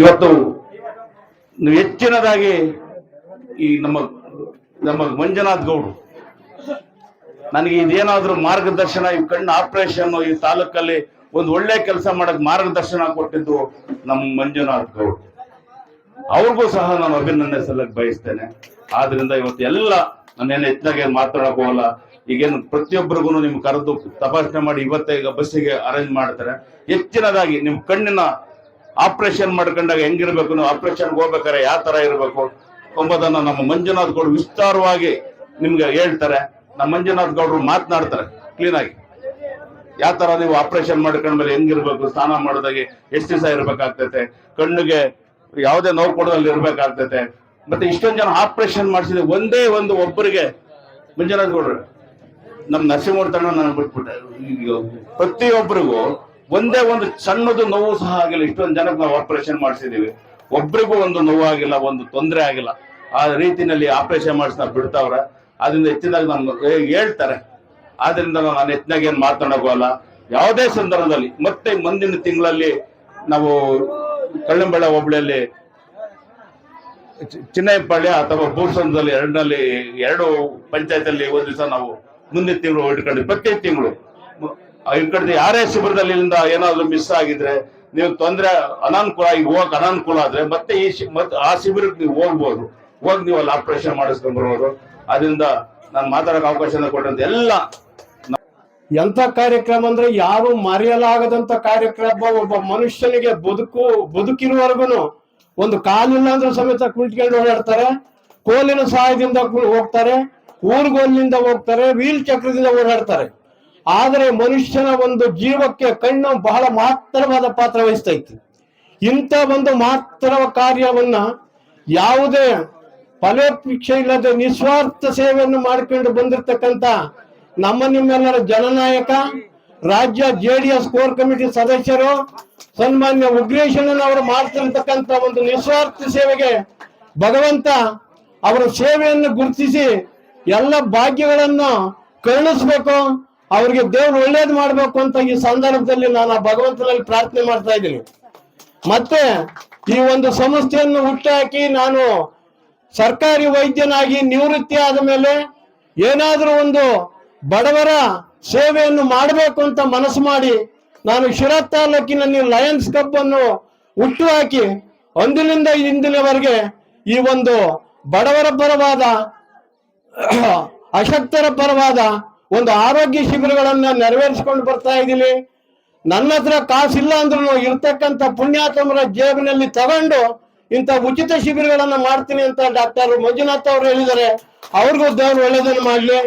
ಇವತ್ತು ನೀವು ಹೆಚ್ಚಿನದಾಗಿ ಈ ನಮ್ಮ ಮಂಜುನಾಥ್ ಗೌಡ್ರು ನನಗೆ ಇದೇನಾದ್ರೂ ಮಾರ್ಗದರ್ಶನ, ಈ ಕಣ್ಣು ಆಪರೇಷನ್ ಈ ತಾಲೂಕಲ್ಲಿ ಒಂದು ಒಳ್ಳೆ ಕೆಲಸ ಮಾಡಕ್ ಮಾರ್ಗದರ್ಶನ ಕೊಟ್ಟಿದ್ದು ನಮ್ಮ ಮಂಜುನಾಥ್ ಗೌಡ್ರು. ಅವ್ರಿಗೂ ಸಹ ನಾನು ಅಭಿನಂದನೆ ಸಲ್ಲಕ್ಕೆ ಬಯಸ್ತೇನೆ. ಆದ್ರಿಂದ ಇವತ್ತು ಎಲ್ಲ ನಾನೇನು ಹೆಚ್ಚಾಗಿ ಮಾತಾಡಕ್ ಹೋಗಲ್ಲ. ಈಗೇನು ಪ್ರತಿಯೊಬ್ಬರಿಗೂ ನಿಮ್ ಕರೆದು ತಪಾಸಣೆ ಮಾಡಿ ಇವತ್ತೇ ಈಗ ಬಸ್ಸಿಗೆ ಅರೇಂಜ್ ಮಾಡ್ತಾರೆ. ಹೆಚ್ಚಿನದಾಗಿ ನಿಮ್ ಕಣ್ಣಿನ ಆಪರೇಷನ್ ಮಾಡ್ಕೊಂಡಾಗ ಹೆಂಗಿರ್ಬೇಕು, ನೀವು ಆಪರೇಷನ್ಗೆ ಹೋಗ್ಬೇಕಾರೆ ಯಾವ ತರ ಇರಬೇಕು ಎಂಬುದನ್ನ ನಮ್ಮ ಮಂಜುನಾಥ್ ಗೌಡ್ರು ವಿಸ್ತಾರವಾಗಿ ನಿಮ್ಗೆ ಹೇಳ್ತಾರೆ. ನಮ್ಮ ಮಂಜುನಾಥ್ ಗೌಡ್ರು ಮಾತನಾಡ್ತಾರೆ ಕ್ಲೀನ್ ಆಗಿ, ಯಾವ ತರ ನೀವು ಆಪರೇಷನ್ ಮಾಡ್ಕೊಂಡ್ಮೇಲೆ ಹೆಂಗಿರ್ಬೇಕು, ಸ್ನಾನ ಮಾಡೋದಾಗಿ ಎಷ್ಟು ದಿವಸ ಇರ್ಬೇಕಾಗ್ತೈತೆ, ಕಣ್ಣಿಗೆ ಯಾವುದೇ ನೋವು ಕೊಡೋದಲ್ಲಿ ಇರ್ಬೇಕಾಗ್ತೈತೆ. ಮತ್ತೆ ಇಷ್ಟೊಂದು ಜನ ಆಪರೇಷನ್ ಮಾಡಿಸಿದ್ರೆ ಒಂದೇ ಒಬ್ಬರಿಗೆ ಮಂಜುನಾಥ್ ಗೌಡ್ರು ನಮ್ ನರಸಿಂಹಮೂರ್ತಣ್ಣ ನಾನು ಬಿಟ್ಬಿಟ್ಟೆ, ಪ್ರತಿಯೊಬ್ಬರಿಗೂ ಒಂದೇ ಒಂದು ಸಣ್ಣದು ನೋವು ಸಹ ಆಗಿಲ್ಲ. ಇಷ್ಟೊಂದು ಜನಕ್ಕೆ ನಾವು ಆಪರೇಷನ್ ಮಾಡಿಸಿದೀವಿ, ಒಬ್ರಿಗೂ ಒಂದು ನೋವು ಆಗಿಲ್ಲ, ಒಂದು ತೊಂದರೆ ಆಗಿಲ್ಲ. ಆ ರೀತಿನಲ್ಲಿ ಆಪರೇಷನ್ ಮಾಡಿಸಿ ಬಿಡ್ತಾವ್ರ. ಅದರಿಂದ ಹೆಚ್ಚಿನಾಗಿ ನಾನು ಹೇಳ್ತಾರೆ. ಆದ್ರಿಂದ ನಾನು ಹೆಚ್ಚಿನಾಗಿ ಏನ್ ಮಾತನಾಡೋಲ್ಲ. ಯಾವುದೇ ಸಂದರ್ಭದಲ್ಲಿ ಮತ್ತೆ ಮುಂದಿನ ತಿಂಗಳಲ್ಲಿ ನಾವು ಕಳ್ಳಂಬೆಳ ಹೋಬಳಿಯಲ್ಲಿ ಚಿನ್ನಯಪಾಳ್ಯ ಅಥವಾ ಬೂರ್ಸಂದ್ರದಲ್ಲಿ ಎರಡು ಪಂಚಾಯತ್ ಒಂದು ದಿವಸ ನಾವು ಮುಂದಿನ ತಿಂಗಳು ಇಟ್ಕೊಂಡಿದ್ವಿ. ಪ್ರತಿ ತಿಂಗಳು ಇಟ್ಕೊಂಡಿದ್ವಿ. ಯಾರೇ ಶಿಬಿರದಲ್ಲಿ ಏನಾದ್ರು ಮಿಸ್ ಆಗಿದ್ರೆ, ನೀವು ತೊಂದರೆ ಅನಾನುಕೂಲ ಹೋಗಕ್ ಅನಾನುಕೂಲ ಆದ್ರೆ ಮತ್ತೆ ಆ ಶಿಬಿರಕ್ಕೆ ನೀವು ಹೋಗ್ಬೋದು, ಹೋಗಿ ನೀವು ಅಲ್ಲಿ ಆಪರೇಷನ್ ಮಾಡಿಸ್ಕೊಂಡ್ ಬರ್ಬೋದು. ಅದರಿಂದ ನಾನು ಮಾತಾಡೋಕೆ ಅವಕಾಶ ಕೊಟ್ಟಂತ ಎಲ್ಲ ಎಂತ ಕಾರ್ಯಕ್ರಮ ಅಂದ್ರೆ ಯಾರು ಮರೆಯಲಾಗದಂತ ಕಾರ್ಯಕ್ರಮ. ಒಬ್ಬ ಮನುಷ್ಯನಿಗೆ ಬದುಕಿರುವವರೆಗೂ ಒಂದು ಕಾಲಿಲ್ಲ ಅಂದ್ರೂ ಸಮೇತ ಕುಳಿತುಕೊಂಡು ಓಡಾಡ್ತಾರೆ, ಕೋಲಿನ ಸಹಾಯದಿಂದ ಹೋಗ್ತಾರೆ, ಊರುಗೋಲಿನಿಂದ ಹೋಗ್ತಾರೆ, ವೀಲ್ ಚಕ್ರದಿಂದ ಓಡಾಡ್ತಾರೆ. ಆದರೆ ಮನುಷ್ಯನ ಒಂದು ಜೀವಕ್ಕೆ ಕಣ್ಣು ಬಹಳ ಮಹತ್ತರವಾದ ಪಾತ್ರ ವಹಿಸ್ತೈತಿ. ಇಂಥ ಒಂದು ಮಹತ್ತರ ಕಾರ್ಯವನ್ನ ಯಾವುದೇ ಫಲಾಪೇಕ್ಷೆ ಇಲ್ಲದೆ ನಿಸ್ವಾರ್ಥ ಸೇವೆಯನ್ನು ಮಾಡಿಕೊಂಡು ಬಂದಿರತಕ್ಕಂತ ನಿಮ್ಮೆಲ್ಲರ ಜನನಾಯಕ, ರಾಜ್ಯ JDS ಕೋರ್ ಕಮಿಟಿ ಸದಸ್ಯರು ಸನ್ಮಾನ್ಯ ಉಗ್ರೇಶಣ್ಣನವರು ಮಾಡ್ತಿರ್ತಕ್ಕಂಥ ಒಂದು ನಿಸ್ವಾರ್ಥ ಸೇವೆಗೆ ಭಗವಂತ ಅವರ ಸೇವೆಯನ್ನು ಗುರುತಿಸಿ ಎಲ್ಲ ಭಾಗ್ಯಗಳನ್ನು ಕರುಣಿಸ್ಬೇಕು, ಅವ್ರಿಗೆ ದೇವ್ರು ಒಳ್ಳೇದು ಮಾಡ್ಬೇಕು ಅಂತ ಈ ಸಂದರ್ಭದಲ್ಲಿ ನಾನು ಭಗವಂತನಲ್ಲಿ ಪ್ರಾರ್ಥನೆ ಮಾಡ್ತಾ ಇದ್ದೀನಿ. ಮತ್ತೆ ಈ ಒಂದು ಸಂಸ್ಥೆಯನ್ನು ಹುಟ್ಟುಹಾಕಿ ನಾನು ಸರ್ಕಾರಿ ವೈದ್ಯನಾಗಿ ನಿವೃತ್ತಿ ಆದ ಮೇಲೆ ಏನಾದ್ರೂ ಒಂದು ಬಡವರ ಸೇವೆಯನ್ನು ಮಾಡಬೇಕು ಅಂತ ಮನಸ್ಸು ಮಾಡಿ ನಾನು ಶಿರಾ ತಾಲೂಕಿನಲ್ಲಿ ಲಯನ್ಸ್ ಕ್ಲಬ್ ಅನ್ನು ಹುಟ್ಟುಹಾಕಿ ಅಂದಿನಿಂದ ಇಂದಿನವರೆಗೆ ಈ ಒಂದು ಬಡವರ ಪರವಾದ, ಅಶಕ್ತರ ಪರವಾದ ಒಂದು ಆರೋಗ್ಯ ಶಿಬಿರಗಳನ್ನ ನೆರವೇರಿಸಿಕೊಂಡು ಬರ್ತಾ ಇದ್ದೀನಿ. ನನ್ನ ಹತ್ರ ಕಾಸಿಲ್ಲ ಅಂದ್ರೂ ಇರ್ತಕ್ಕಂಥ ಪುಣ್ಯಾತ್ಮರ ಜೇಬಿನಲ್ಲಿ ತಗೊಂಡು ಇಂಥ ಉಚಿತ ಶಿಬಿರಗಳನ್ನ ಮಾಡ್ತೀನಿ ಅಂತ ಡಾಕ್ಟರ್ ಮಂಜುನಾಥ್ ಅವರು ಹೇಳಿದ್ದಾರೆ. ಅವ್ರಿಗೂ ದೇವರು ಒಳ್ಳೇದನ್ನು ಮಾಡ್ಲಿ.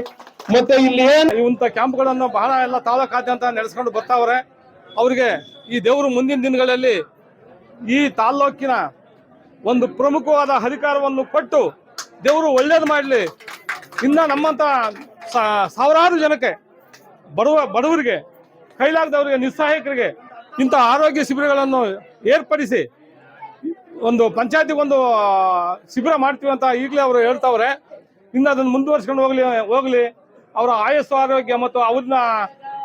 ಮತ್ತೆ ಇಲ್ಲಿ ಇಂಥ ಕ್ಯಾಂಪ್ಗಳನ್ನು ಬಹಳ ಎಲ್ಲ ತಾಲೂಕಾದ್ಯಂತ ನಡೆಸ್ಕೊಂಡು ಬರ್ತಾವ್ರೆ. ಅವರಿಗೆ ಈ ದೇವರು ಮುಂದಿನ ದಿನಗಳಲ್ಲಿ ಈ ತಾಲ್ಲೂಕಿನ ಒಂದು ಪ್ರಮುಖವಾದ ಅಧಿಕಾರವನ್ನು ಕೊಟ್ಟು ದೇವರು ಒಳ್ಳೇದು ಮಾಡಲಿ. ಇನ್ನ ನಮ್ಮಂತ ಸಾವಿರಾರು ಜನಕ್ಕೆ ಬಡವರಿಗೆ, ಕೈಲಾಗದವರಿಗೆ, ನಿಸ್ಸಹಾಯಕರಿಗೆ ಇಂಥ ಆರೋಗ್ಯ ಶಿಬಿರಗಳನ್ನು ಏರ್ಪಡಿಸಿ ಒಂದು ಪಂಚಾಯತಿಗೆ ಒಂದು ಶಿಬಿರ ಮಾಡ್ತೀವಿ ಅಂತ ಈಗಲೇ ಅವರು ಹೇಳ್ತಾವ್ರೆ. ಇನ್ನು ಅದನ್ನು ಮುಂದುವರ್ಸ್ಕೊಂಡು ಹೋಗ್ಲಿ. ಅವರ ಆಯಸ್ಸು, ಆರೋಗ್ಯ ಮತ್ತು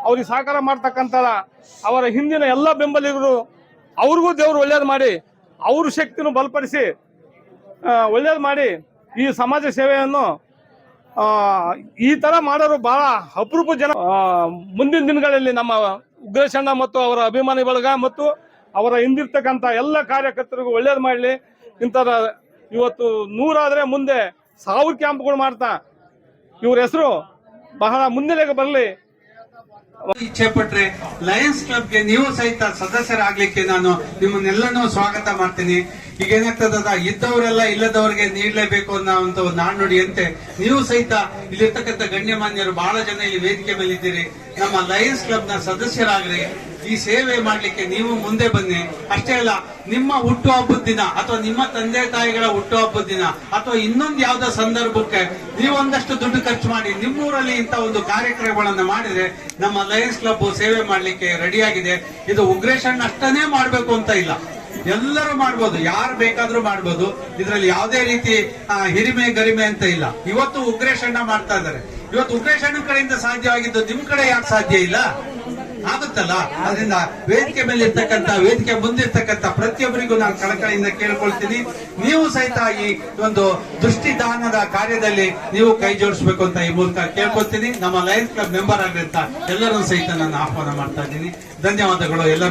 ಅವ್ರಿಗೆ ಸಹಕಾರ ಮಾಡ್ತಕ್ಕಂಥ ಅವರ ಹಿಂದಿನ ಎಲ್ಲ ಬೆಂಬಲಿಗರು ಅವ್ರಿಗೂ ದೇವರು ಒಳ್ಳೇದು ಮಾಡಿ, ಅವ್ರ ಶಕ್ತಿನೂ ಬಲಪಡಿಸಿ ಒಳ್ಳೇದು ಮಾಡಿ ಈ ಸಮಾಜ ಸೇವೆಯನ್ನು ಈ ತರ ಮಾಡೋರು ಬಹಳ ಅಪರೂಪ ಜನ. ಮುಂದಿನ ದಿನಗಳಲ್ಲಿ ನಮ್ಮ ಉಗ್ರೇಶಣ್ಣ ಮತ್ತು ಅವರ ಅಭಿಮಾನಿ ಬಳಗ ಮತ್ತು ಅವರ ಹಿಂದಿರ್ತಕ್ಕಂಥ ಎಲ್ಲ ಕಾರ್ಯಕರ್ತರಿಗೂ ಒಳ್ಳೇದು ಮಾಡಲಿ. ಇಂಥದ ಇವತ್ತು 100 ಆದ್ರೆ ಮುಂದೆ 1000 ಕ್ಯಾಂಪ್ಗಳು ಮಾಡ್ತಾ ಇವ್ರ ಹೆಸರು ಬಹಳ ಮುನ್ನೆಲೆಗೆ ಬರಲಿ. ಇಚ್ಛೆ ಪಟ್ರೆ ಲಯನ್ಸ್ ಕ್ಲಬ್ಗೆ ನೀವು ಸಹಿತ ಸದಸ್ಯರಾಗ್ಲಿಕ್ಕೆ ನಾನು ನಿಮ್ಮನ್ನೆಲ್ಲನೂ ಸ್ವಾಗತ ಮಾಡ್ತೀನಿ. ಈಗ ಏನಾಗ್ತದ, ಇದ್ದವರೆಲ್ಲ ಇಲ್ಲದವರಿಗೆ ನೀಡಲೇಬೇಕು ಅನ್ನೋ ಒಂದು ನಾಣ್ಣುಡಿಯಂತೆ ನೀವು ಸಹಿತ ಇಲ್ಲಿರ್ತಕ್ಕಂಥ ಗಣ್ಯಮಾನ್ಯರು ಬಹಳ ಜನ ಇಲ್ಲಿ ವೇದಿಕೆ ಮೇಲೆ ಇದ್ದೀರಿ. ನಮ್ಮ ಲಯನ್ಸ್ ಕ್ಲಬ್ ನ ಸದಸ್ಯರಾಗ್ರಿ, ಈ ಸೇವೆ ಮಾಡ್ಲಿಕ್ಕೆ ನೀವು ಮುಂದೆ ಬನ್ನಿ. ಅಷ್ಟೇ ಅಲ್ಲ, ನಿಮ್ಮ ಹುಟ್ಟುಹಬ್ಬದ ದಿನ ಅಥವಾ ನಿಮ್ಮ ತಂದೆ ತಾಯಿಗಳ ಹುಟ್ಟುಹಬ್ಬದ ದಿನ ಅಥವಾ ಇನ್ನೊಂದು ಯಾವ್ದೋ ಸಂದರ್ಭಕ್ಕೆ ನೀವು ಒಂದಷ್ಟು ದುಡ್ಡು ಖರ್ಚು ಮಾಡಿ ನಿಮ್ಮೂರಲ್ಲಿ ಇಂಥ ಒಂದು ಕಾರ್ಯಕ್ರಮಗಳನ್ನ ಮಾಡಿದ್ರೆ ನಮ್ಮ ಲಯನ್ಸ್ ಕ್ಲಬ್ ಸೇವೆ ಮಾಡ್ಲಿಕ್ಕೆ ರೆಡಿಯಾಗಿದೆ. ಇದು ಉಗ್ರೇಶಣ್ಣ ಅಷ್ಟನೇ ಮಾಡ್ಬೇಕು ಅಂತ ಇಲ್ಲ, ಎಲ್ಲರೂ ಮಾಡ್ಬೋದು, ಯಾರು ಬೇಕಾದ್ರೂ ಮಾಡ್ಬೋದು. ಇದರಲ್ಲಿ ಯಾವುದೇ ರೀತಿ ಹಿರಿಮೆ ಗರಿಮೆ ಅಂತ ಇಲ್ಲ. ಇವತ್ತು ಉಗ್ರೇಶಣ್ಣ ಮಾಡ್ತಾ ಇದ್ದಾರೆ. ಇವತ್ತು ಉಗ್ರೇಶಣ್ಣ ಕಡೆಯಿಂದ ಸಾಧ್ಯವಾಗಿದ್ದು ನಿಮ್ ಕಡೆ ಯಾಕೆ ಸಾಧ್ಯ ಇಲ್ಲ? ಆಗುತ್ತಲ್ಲ. ಅದರಿಂದ ವೇದಿಕೆ ಮೇಲೆ ಇರ್ತಕ್ಕಂಥ, ವೇದಿಕೆ ಮುಂದಿರ್ತಕ್ಕಂಥ ಪ್ರತಿಯೊಬ್ಬರಿಗೂ ನಾನು ಕಳಕಳಿಯಿಂದ ಕೇಳ್ಕೊಳ್ತೀನಿ, ನೀವು ಸಹಿತ ಈ ಒಂದು ದೃಷ್ಟಿದಾನದ ಕಾರ್ಯದಲ್ಲಿ ನೀವು ಕೈ ಜೋಡಿಸಬೇಕು ಅಂತ ಈ ಮೂಲಕ ಕೇಳ್ಕೊಳ್ತೀನಿ. ನಮ್ಮ ಲಯನ್ಸ್ ಕ್ಲಬ್ ಮೆಂಬರ್ ಆಗಿರ್ತ ಎಲ್ಲರೂ ಸಹಿತ ನಾನು ಆಹ್ವಾನ ಮಾಡ್ತಾ ಇದ್ದೀನಿ. ಧನ್ಯವಾದಗಳು ಎಲ್ಲರೂ.